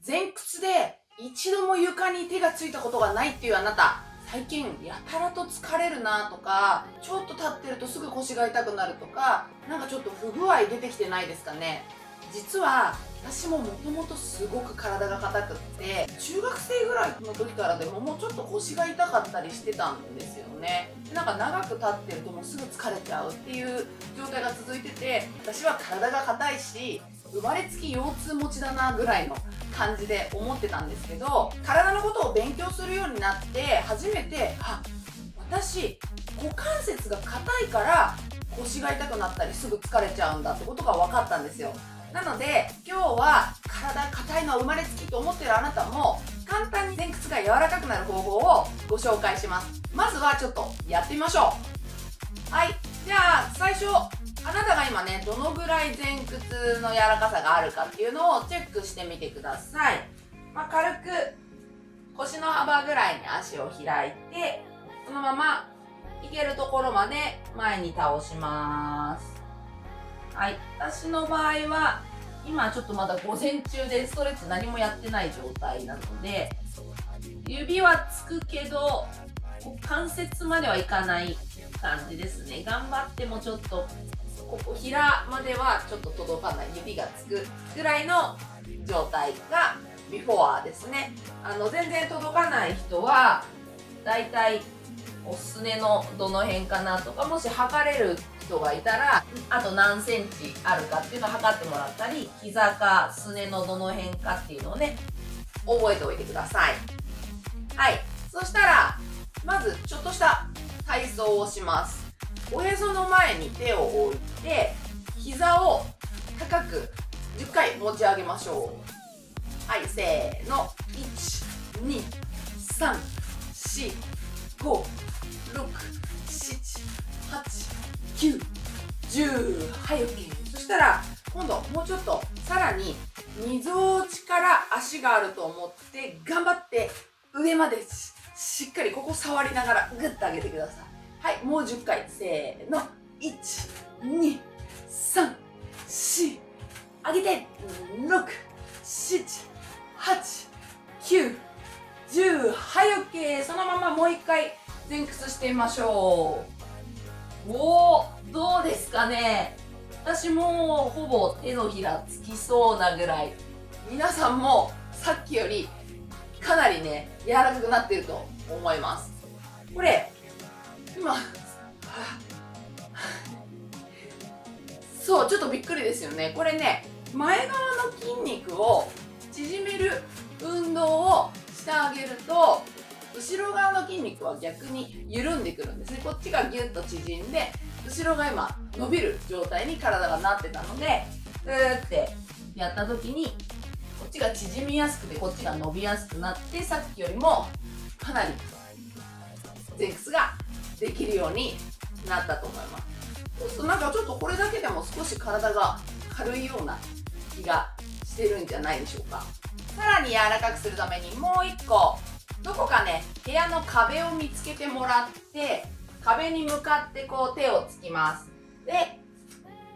前屈で一度も床に手がついたことがないっていうあなた、最近やたらと疲れるなとか、ちょっと立ってるとすぐ腰が痛くなるとか、なんかちょっと不具合出てきてないですかね。実は私ももともとすごく体が硬くって、中学生ぐらいの時からでももうちょっと腰が痛かったりしてたんですよね。なんか長く立ってるともうすぐ疲れちゃうっていう状態が続いてて、私は体が硬いし生まれつき腰痛持ちだなぐらいの感じで思ってたんですけど、体のことを勉強するようになって初めて、私股関節が硬いから腰が痛くなったりすぐ疲れちゃうんだってことが分かったんですよ。なので今日は体硬いのは生まれつきと思ってるあなたも簡単に前屈が柔らかくなる方法をご紹介します。まずはちょっとやってみましょう。はい、じゃあ最初あなたが今ねどのぐらい前屈の柔らかさがあるかっていうのをチェックしてみてください。軽く腰の幅ぐらいに足を開いて、そのままいけるところまで前に倒します。はい、私の場合は今ちょっとまだ午前中でストレッチ何もやってない状態なので、指はつくけど関節まではいかない感じですね。頑張ってもちょっとここ平まではちょっと届かない、指がつくぐらいの状態がビフォアですね。全然届かない人はだいたいおすねのどの辺かなとか、もし測れる人がいたらあと何センチあるかっていうのを測ってもらったり、膝かすねのどの辺かっていうのをね覚えておいてください。はい、そしたらまずちょっとした体操をします。おへその前に手を置いて膝を高く10回持ち上げましょう。はい、せーの、1、2、3、4、5、6、7、8、9、10。はい、OK。そしたら今度もうちょっとさらにみぞおちから足があると思って頑張って上までしっかりここ触りながらグッと上げてください。はい、もう10回。せーの、1、2、3、4、上げて、6、7、8、9、10。はい、OK。そのままもう一回前屈してみましょう。おー、どうですかね。私もほぼ手のひらつきそうなぐらい。皆さんもさっきよりかなりね、柔らかくなっていると思います。これ、今、そう、ちょっとびっくりですよね。これね、前側の筋肉を縮める運動をしてあげると、後ろ側の筋肉は逆に緩んでくるんですね。こっちがギュッと縮んで、後ろが今伸びる状態に体がなってたので、グーってやった時にこっちが縮みやすくてこっちが伸びやすくなって、さっきよりもかなり前屈ができるようになったと思います。そうするとなんかちょっとこれだけでも少し体が軽いような気がしてるんじゃないでしょうか。さらに柔らかくするためにもう一個、どこかね部屋の壁を見つけてもらって、壁に向かってこう手をつきます。で、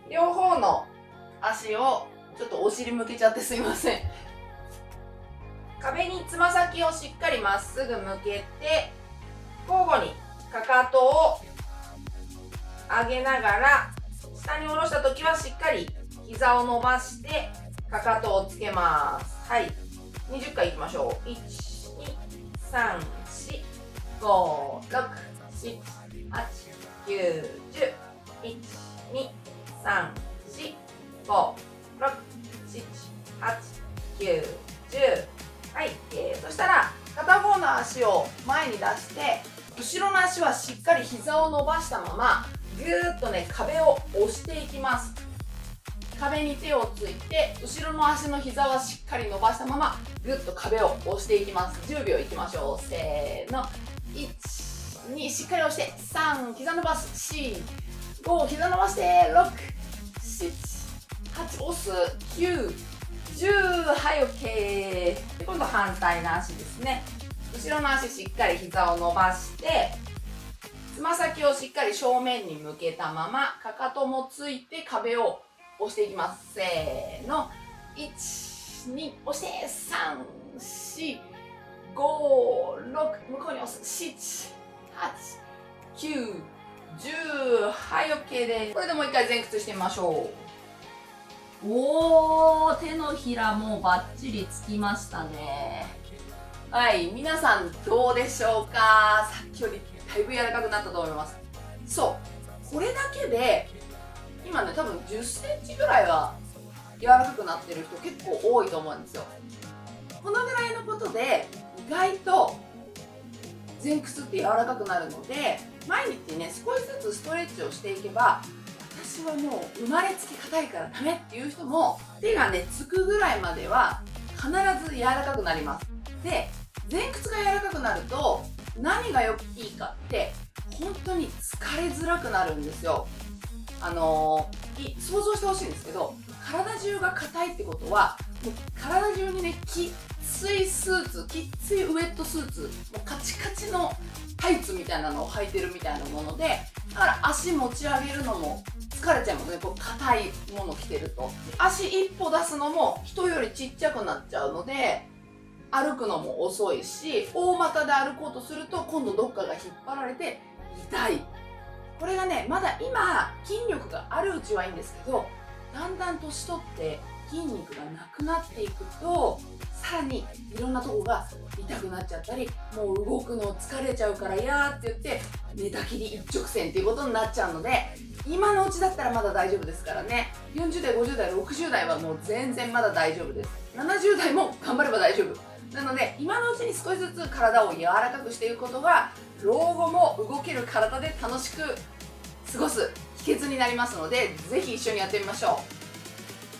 両方の足をちょっとお尻向けちゃってすいません。壁につま先をしっかりまっすぐ向けて、交互にかかとを上げながら下に下ろした時はしっかり膝を伸ばしてかかとをつけます。はい、20回いきましょう。1、2、3、4、5、6、7、8、9、10。1、2、3、4、5、6、7、8、9、10。はい、そしたら片方の足を前に出して、後ろの足はしっかり膝を伸ばしたままぐーっとね壁を押していきます。壁に手をついて、後ろの足の膝はしっかり伸ばしたままぐっと壁を押していきます。10秒いきましょう。せーの、1、2、しっかり押して、3、膝伸ばす、4、5、膝伸ばして、6、7、8、押す、9、10。はい、 OK。今度反対の足ですね。後ろの足しっかり膝を伸ばして、つま先をしっかり正面に向けたままかかともついて壁を押していきます。せーの、1、2、押して、3、5、6、向こうに押す。7、8、9、10。はい、OK です。これでもう一回前屈してみましょう。おー、手のひらもバッチリつきましたね。はい、皆さんどうでしょうか。さっきよりだいぶ柔らかくなったと思います。そう、これだけで今ね、多分10センチぐらいは柔らかくなってる人結構多いと思うんですよ。このぐらいのことで意外と前屈って柔らかくなるので、毎日ね少しずつストレッチをしていけば、私はもう生まれつき硬いからダメっていう人も手がねつくぐらいまでは必ず柔らかくなります。で、前屈が柔らかくなると何がいいかって本当に疲れづらくなるんですよ。想像してほしいんですけど、体中が硬いってことはもう体中にねきついスーツ、きついウェットスーツ、もうカチカチのタイツみたいなのを履いてるみたいなもので、だから足持ち上げるのも疲れちゃいますね。こう硬いもの着てると足一歩出すのも人よりちっちゃくなっちゃうので、歩くのも遅いし、大股で歩こうとすると今度どっかが引っ張られて痛い。これがね、まだ今筋力があるうちはいいんですけど、だんだん年取って筋肉がなくなっていくと、さらにいろんなとこが痛くなっちゃったり、もう動くの疲れちゃうからやーって言って寝たきり一直線っていうことになっちゃうので、今のうちだったらまだ大丈夫ですからね。40代、50代、60代はもう全然まだ大丈夫です。70代も頑張れば大丈夫なので、今のうちに少しずつ体を柔らかくしていくことが老後も動ける体で楽しく過ごす秘訣になりますので、ぜひ一緒にやってみましょ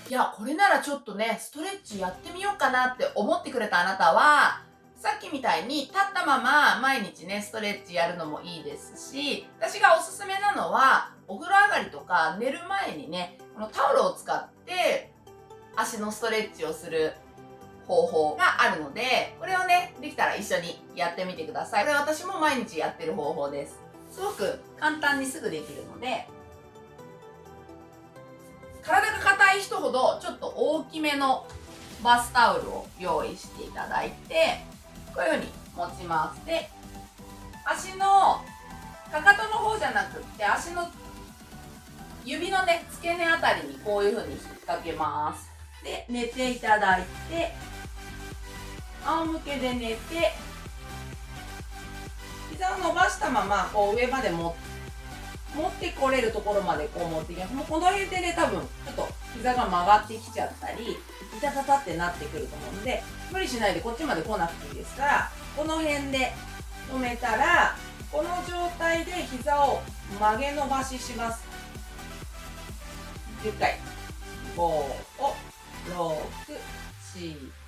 う。いや、これならちょっとねストレッチやってみようかなって思ってくれたあなたは、さっきみたいに立ったまま毎日ねストレッチやるのもいいですし、私がおすすめなのはお風呂上がりとか寝る前にね、このタオルを使って足のストレッチをする方法があるので、これをねできたら一緒にやってみてください。これ私も毎日やってる方法です。すごく簡単にすぐできるので、体が硬い人ほどちょっと大きめのバスタオルを用意していただいて、こういう風に持ちます。で、足のかかとの方じゃなくって足の指のね付け根あたりにこういう風に引っ掛けます。で、寝ていただいて、仰向けで寝て、膝を伸ばしたままこう上まで持ってこれるところまでこう持っていきます。もうこの辺でね、多分ちょっと膝が曲がってきちゃったり、いたたたってなってくると思うので、無理しないでこっちまで来なくていいですから、この辺で止めたら、この状態で膝を曲げ伸ばしします。10回。5、6、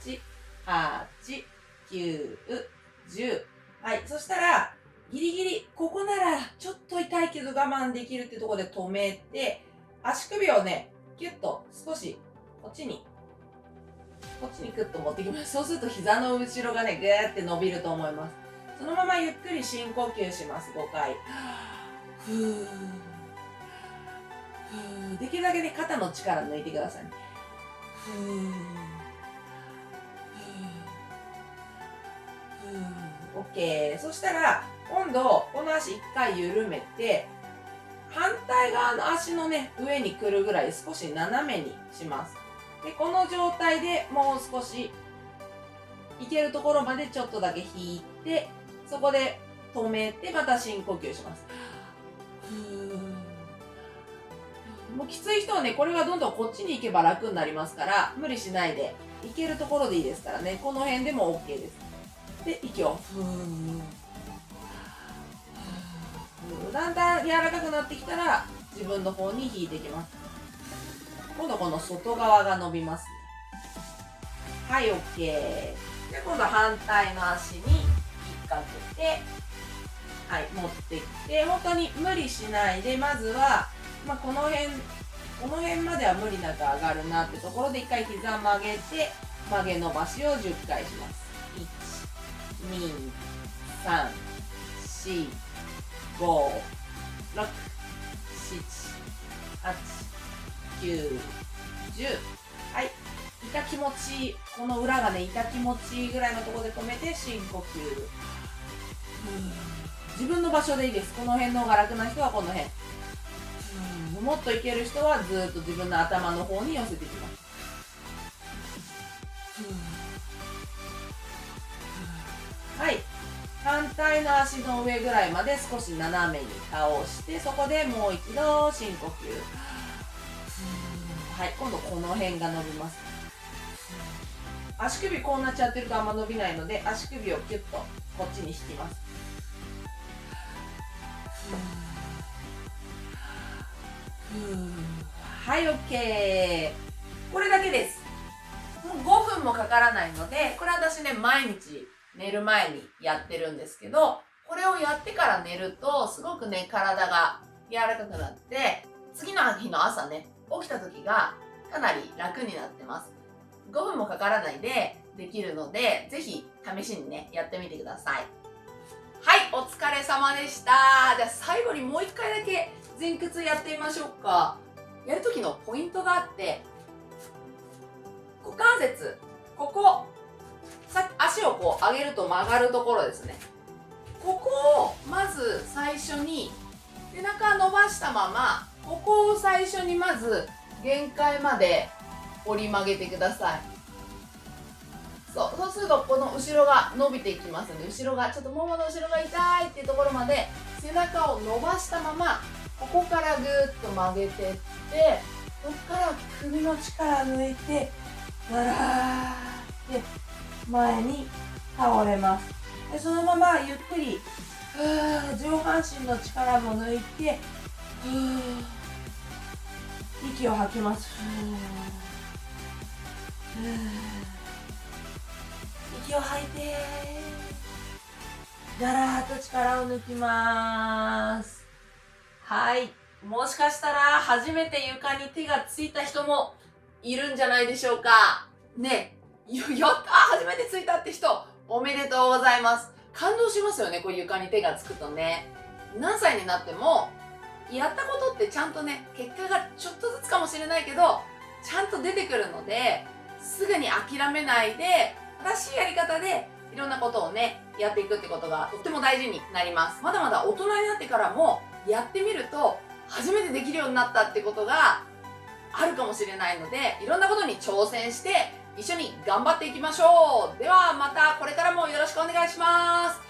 7、8、9、10。はい。そしたら、ギリギリ、ここならちょっと痛いけど我慢できるってところで止めて、足首をね、ギュッと少しこっちにグッと持ってきます。そうすると膝の後ろがね、ぐーって伸びると思います。そのままゆっくり深呼吸します。5回。ふー。ふー。できるだけね、肩の力抜いてくださいね。ふー。ふー。ふー。OK。そしたら、今度、この足1回緩めて、反対側の足のね、上に来るぐらい少し斜めにします。で、この状態でもう少し、いけるところまでちょっとだけ引いて、そこで止めて、また深呼吸します。もうきつい人はね、これはどんどんこっちに行けば楽になりますから、無理しないで、いけるところでいいですからね、この辺でも OK です。で、息をだんだん柔らかくなってきたら自分の方に引いていきます。今度この外側が伸びますね。はい、OK。で、今度反対の足に引っ掛けて、はい、持ってきて、本当に無理しないで、まずは、この辺までは無理なく上がるなってところで一回膝曲げて、曲げ伸ばしを10回します。1、2、3、4、5、6、7、8、9、10。はい。痛気持ちいい、この裏がね痛気持ちいいぐらいのところで止めて深呼吸。自分の場所でいいです。この辺の方が楽な人はこの辺。もっといける人はずっと自分の頭の方に寄せていきます。はい、反対の足の上ぐらいまで少し斜めに倒して、そこでもう一度深呼吸。はい、今度この辺が伸びます。足首こうなっちゃってるとあんま伸びないので、足首をキュッとこっちに引きます。はい、OK。これだけです。もう5分もかからないので、これ私ね、毎日寝る前にやってるんですけど、これをやってから寝ると、すごくね、体が柔らかくなって、次の日の朝ね、起きた時がかなり楽になってます。5分もかからないでできるので、ぜひ試しにね、やってみてください。はい、お疲れ様でした。じゃあ最後にもう一回だけ前屈やってみましょうか。やる時のポイントがあって、股関節、ここ、足をこう上げると曲がるところですね。ここをまず最初に背中伸ばしたまま、ここを最初にまず限界まで折り曲げてください。そうするとこの後ろが伸びていきますので、後ろがちょっとももの後ろが痛いっていうところまで背中を伸ばしたまま、ここからぐーっと曲げていって、ここから首の力抜いてガラーって前に倒れます。でそのままゆっくり上半身の力も抜いて息を吐きます。息を吐いてガラーッと力を抜きます。はい、もしかしたら初めて床に手がついた人もいるんじゃないでしょうかね。やった初めてついたって人おめでとうございます。感動しますよね、こう床に手がつくとね。何歳になってもやったことってちゃんとね、結果がちょっとずつかもしれないけどちゃんと出てくるので、すぐに諦めないで正しいやり方でいろんなことをねやっていくってことがとっても大事になります。まだまだ大人になってからもやってみると初めてできるようになったってことがあるかもしれないので、いろんなことに挑戦して一緒に頑張っていきましょう。ではまたこれからもよろしくお願いします。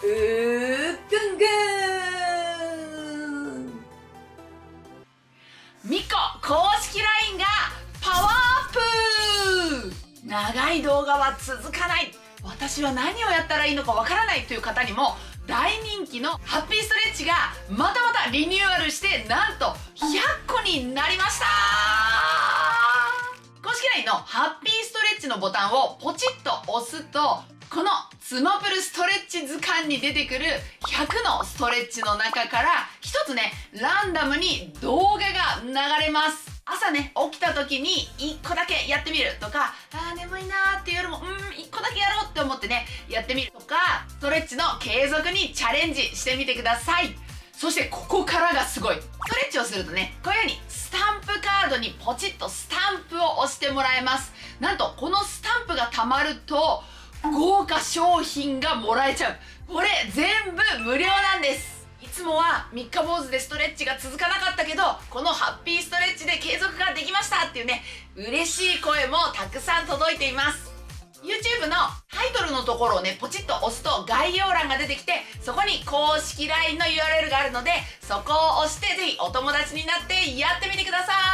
ぐんぐんみこ公式 LINE がパワーアップ。長い動画は続かない、私は何をやったらいいのかわからないという方にも大人気のハッピーストレッチがまたまたリニューアルして、なんと100個になりました。公式 LINE のハッピーストレッチのボタンをポチッと押すと、このスマブルストレッチ図鑑に出てくる100のストレッチの中から一つね、ランダムに動画が流れます。朝ね、起きた時に1個だけやってみるとか、眠いなーっていうよりも1個だけやろうって思ってねやってみるとか、ストレッチの継続にチャレンジしてみてください。そしてここからがすごい。ストレッチをするとね、こういうようにスタンプカードにポチッとスタンプを押してもらえます。なんとこのスタンプがたまると豪華商品がもらえちゃう。これ全部無料なんです。いつもは三日坊主でストレッチが続かなかったけど、このハッピーストレッチで継続ができましたっていうね、嬉しい声もたくさん届いています。 YouTube のタイトルのところをねポチッと押すと概要欄が出てきて、そこに公式 LINE の URL があるので、そこを押してぜひお友達になってやってみてください。